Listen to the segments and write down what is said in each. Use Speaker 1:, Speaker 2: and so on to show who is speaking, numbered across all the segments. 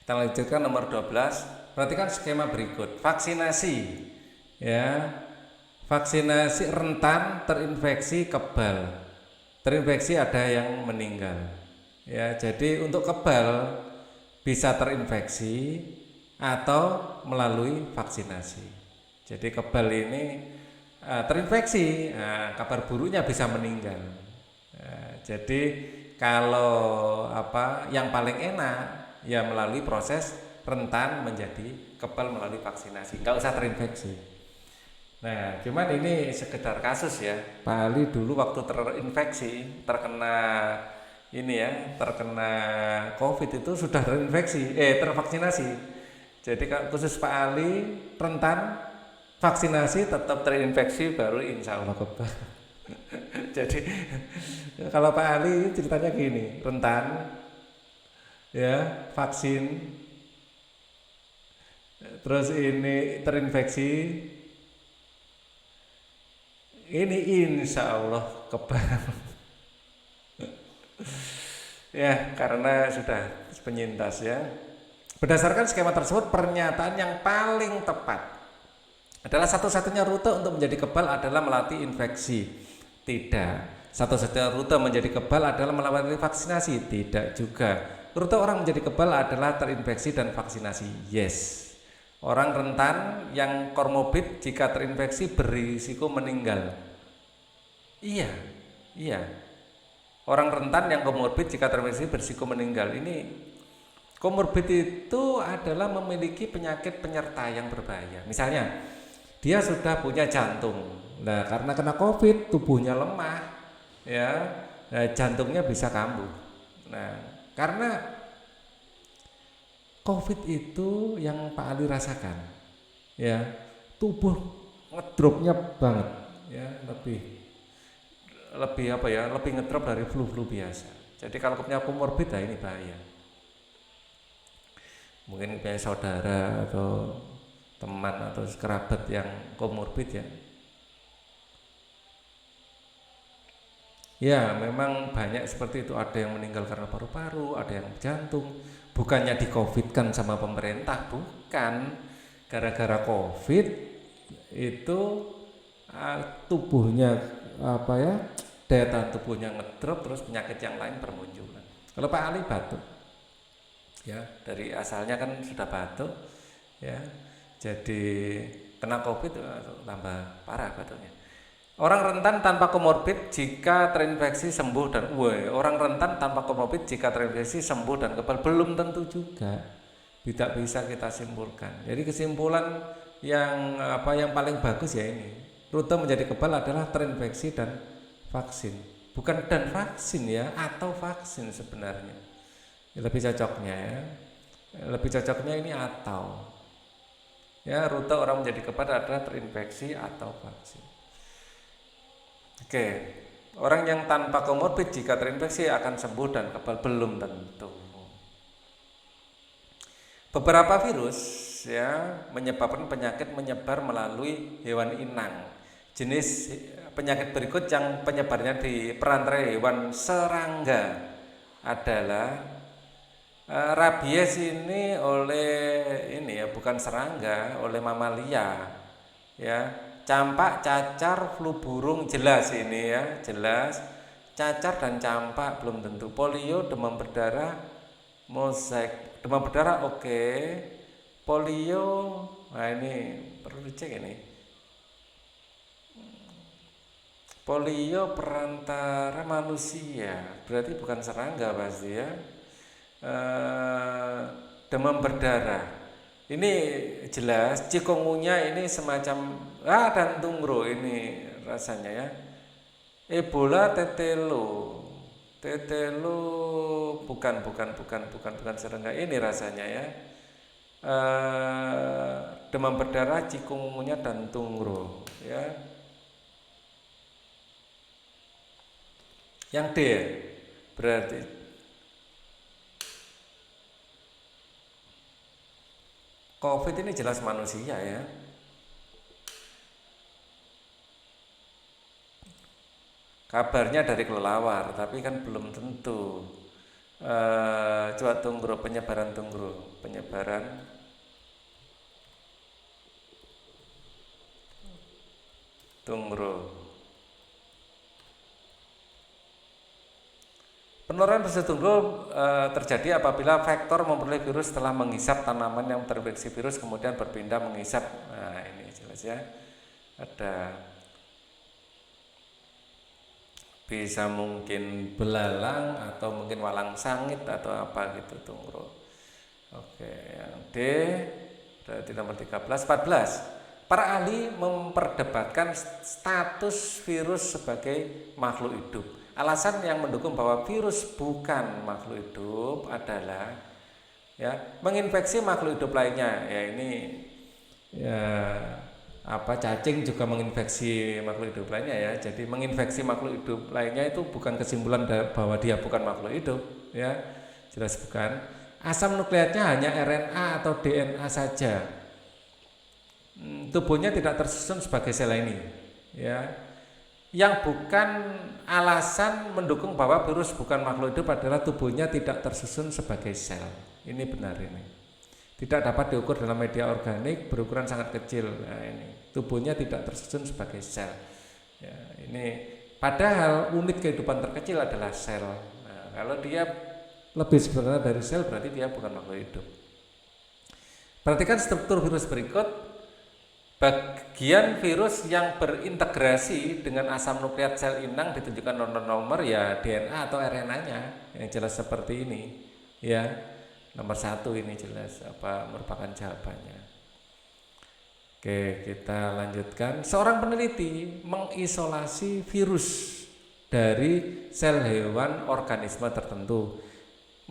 Speaker 1: Kita lanjutkan nomor 12. Perhatikan skema berikut. Vaksinasi. Ya. Vaksinasi rentan terinfeksi kebal. Terinfeksi ada yang meninggal. Ya, jadi untuk kebal bisa terinfeksi atau melalui vaksinasi. Jadi kebal ini terinfeksi, kabar buruknya bisa meninggal. Jadi kalau yang paling enak ya melalui proses rentan menjadi kebal melalui vaksinasi, nggak usah terinfeksi. Nah, cuman ini sekedar kasus ya. Pak Ali dulu waktu terinfeksi, terkena COVID itu sudah tervaksinasi. Jadi khusus Pak Ali rentan vaksinasi tetap terinfeksi baru insya Allah kebal. Jadi kalau Pak Ali ceritanya gini, rentan ya vaksin, terus ini terinfeksi, ini insya Allah kebal. Ya karena sudah penyintas ya. Berdasarkan skema tersebut, pernyataan yang paling tepat adalah satu-satunya rute untuk menjadi kebal adalah melatih infeksi. Tidak. Satu-satunya rute menjadi kebal adalah melalui vaksinasi. Tidak juga. Rute orang menjadi kebal adalah terinfeksi dan vaksinasi. Yes. Orang rentan yang komorbid jika terinfeksi berisiko meninggal. Iya. Iya. Orang rentan yang komorbid jika terinfeksi berisiko meninggal. Ini komorbid itu adalah memiliki penyakit penyerta yang berbahaya. Misalnya, dia sudah punya jantung. Nah, karena kena COVID, tubuhnya lemah, ya, jantungnya bisa kambuh. Nah, karena COVID itu yang Pak Ali rasakan, ya, tubuh ngedropnya banget, ya, lebih ngedrop dari flu biasa. Jadi kalau punya komorbid, ini bahaya. Mungkin kayak saudara atau teman atau kerabat yang komorbid ya. Ya memang banyak seperti itu, ada yang meninggal karena paru-paru, ada yang jantung. Bukannya di covid kan sama pemerintah, bukan. Gara-gara covid itu tubuhnya daya tahan tubuhnya ngedrop, terus penyakit yang lain bermunculan. Kalau Pak Ali batuk, ya dari asalnya kan sudah batuk, ya jadi kena covid tambah parah batuknya. Orang rentan tanpa komorbid jika terinfeksi sembuh dan orang rentan tanpa komorbid jika terinfeksi sembuh dan kebal belum tentu juga. Tidak bisa kita simpulkan. Jadi kesimpulan yang paling bagus ya ini. Rute menjadi kebal adalah terinfeksi dan vaksin. Bukan dan vaksin ya, atau vaksin sebenarnya. Lebih cocoknya ya. Lebih cocoknya ini atau. Ya, rute orang menjadi kebal adalah terinfeksi atau vaksin. Oke, orang yang tanpa komorbid jika terinfeksi akan sembuh dan kebal belum tentu. Beberapa virus ya menyebabkan penyakit menyebar melalui hewan inang. Jenis penyakit berikut yang penyebarnya di perantara hewan serangga adalah rabies ini bukan serangga, oleh mamalia ya. Campak, cacar, flu burung jelas ini ya, jelas. Cacar dan campak belum tentu. Polio, demam berdarah, mosaik. Demam berdarah oke. Polio, nah ini perlu dicek ini. Polio perantara manusia, berarti bukan serangga pasti ya. Demam berdarah. Ini jelas, cikungunya ini semacam dan tungro ini rasanya ya. Ebola, tetelo bukan serangga ini rasanya ya. Demam berdarah, cikungunya dan tungro ya. Yang D berarti COVID ini jelas manusia ya. Kabarnya dari kelelawar, tapi kan belum tentu. coba tunggro, penyebaran tunggro, penyebaran tunggro. Penularan virus tunggro terjadi apabila vektor memperoleh virus setelah menghisap tanaman yang terinfeksi virus kemudian berpindah menghisap. Nah, ini jelas ya. Ada bisa mungkin belalang atau mungkin walang sangit atau apa gitu tunggro. Oke, yang D berarti nomor 13. 14. Para ahli memperdebatkan status virus sebagai makhluk hidup. Alasan yang mendukung bahwa virus bukan makhluk hidup adalah ya menginfeksi makhluk hidup lainnya. Ya ini ya apa cacing juga menginfeksi makhluk hidup lainnya ya. Jadi menginfeksi makhluk hidup lainnya itu bukan kesimpulan bahwa dia bukan makhluk hidup ya. Jelas bukan. Asam nukleatnya hanya RNA atau DNA saja. Tubuhnya tidak tersusun sebagai sel ini ya. Yang bukan alasan mendukung bahwa virus bukan makhluk hidup adalah tubuhnya tidak tersusun sebagai sel. Ini benar ini. Tidak dapat diukur dalam media organik, berukuran sangat kecil. Nah, ini tubuhnya tidak tersusun sebagai sel. Ya, ini padahal unit kehidupan terkecil adalah sel. Nah, kalau dia lebih sederhana dari sel berarti dia bukan makhluk hidup. Perhatikan struktur virus berikut. Bagian virus yang berintegrasi dengan asam nukleat sel inang ditunjukkan nomor ya DNA atau RNA-nya yang jelas seperti ini ya. Nomor 1 ini jelas apa merupakan jawabannya. Oke, kita lanjutkan. Seorang peneliti mengisolasi virus dari sel hewan organisme tertentu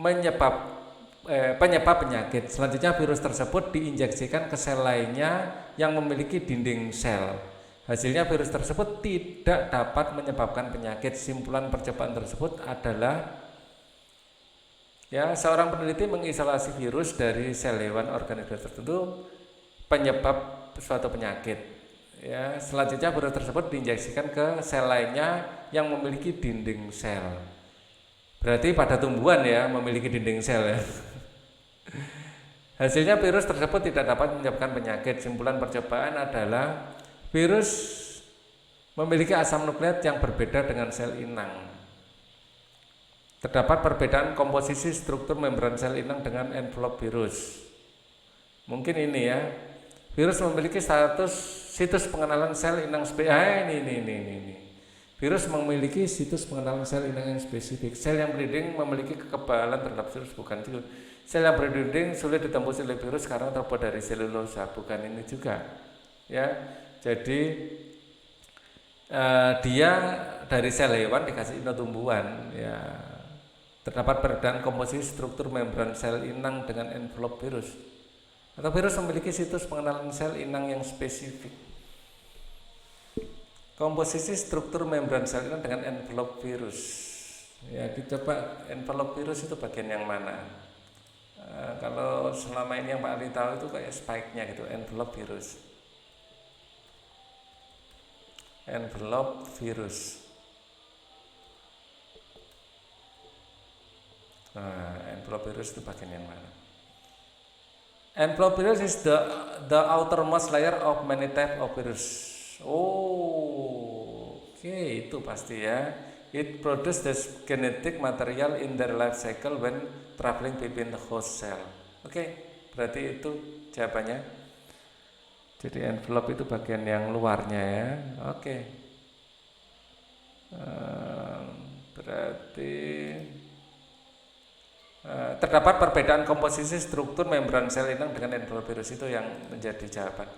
Speaker 1: penyebab penyakit. Selanjutnya virus tersebut diinjeksikan ke sel lainnya yang memiliki dinding sel. Hasilnya virus tersebut tidak dapat menyebabkan penyakit. Simpulan percobaan tersebut adalah ya seorang peneliti mengisolasi virus dari sel hewan organisme tertentu penyebab suatu penyakit. Ya, selanjutnya virus tersebut diinjeksikan ke sel lainnya yang memiliki dinding sel. Berarti pada tumbuhan ya memiliki dinding sel ya. Hasilnya virus tersebut tidak dapat menyebabkan penyakit. Simpulan percobaan adalah virus memiliki asam nukleat yang berbeda dengan sel inang. Terdapat perbedaan komposisi struktur membran sel inang dengan envelop virus. Mungkin ini ya. Virus memiliki situs pengenalan sel inang ini. Virus memiliki situs pengenalan sel inang yang spesifik. Sel yang berdinding memiliki kekebalan terhadap virus, bukan itu. Sel yang berdinding sulit ditembus oleh virus karena terbuat dari selulosa, bukan ini juga. Ya, jadi dia dari sel hewan dikasih tumbuhan. Ya, terdapat perbedaan komposisi struktur membran sel inang dengan envelop virus. Atau virus memiliki situs pengenalan sel inang yang spesifik. Komposisi struktur membran sel inang dengan envelop virus. Ya, dicoba envelop virus itu bagian yang mana? Kalau selama ini yang Pak Ali tahu itu kayak spike-nya gitu, envelop virus. Envelop virus. Nah, envelop virus itu bagian yang mana? Envelop virus is the outermost layer of many types of virus. Oke, itu pasti ya. It produces the genetic material in their life cycle when traveling between the host cell. Oke, berarti itu jawabannya. Jadi envelope itu bagian yang luarnya ya. Oke. Berarti terdapat perbedaan komposisi struktur membran sel inang dengan envelope virus, itu yang menjadi jawaban.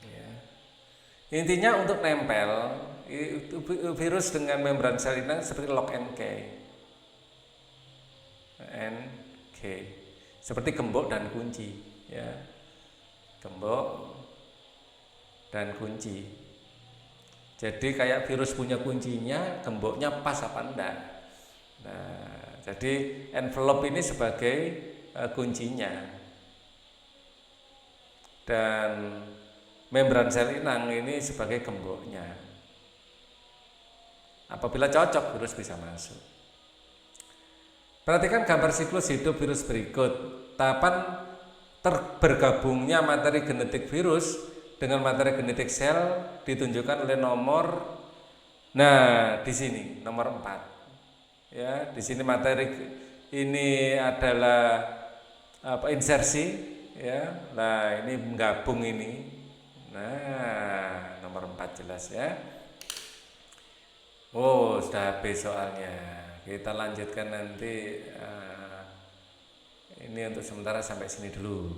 Speaker 1: Ya. Intinya untuk nempel virus dengan membran sel inang seperti lock and key, seperti gembok dan kunci ya. Gembok dan kunci. Jadi kayak virus punya kuncinya, gemboknya pas apa enggak. Nah, jadi envelope ini sebagai kuncinya. Dan membran sel inang ini sebagai gemboknya. Apabila cocok, virus bisa masuk. Perhatikan gambar siklus hidup virus berikut. Tahapan bergabungnya materi genetik virus dengan materi genetik sel ditunjukkan oleh nomor. Nah, di sini nomor 4. Ya, di sini materi ini adalah insersi, ya. Nah, ini menggabung ini. Nah, nomor 4 jelas ya. Oh, sudah habis soalnya. Kita lanjutkan nanti. Ini untuk sementara sampai sini dulu.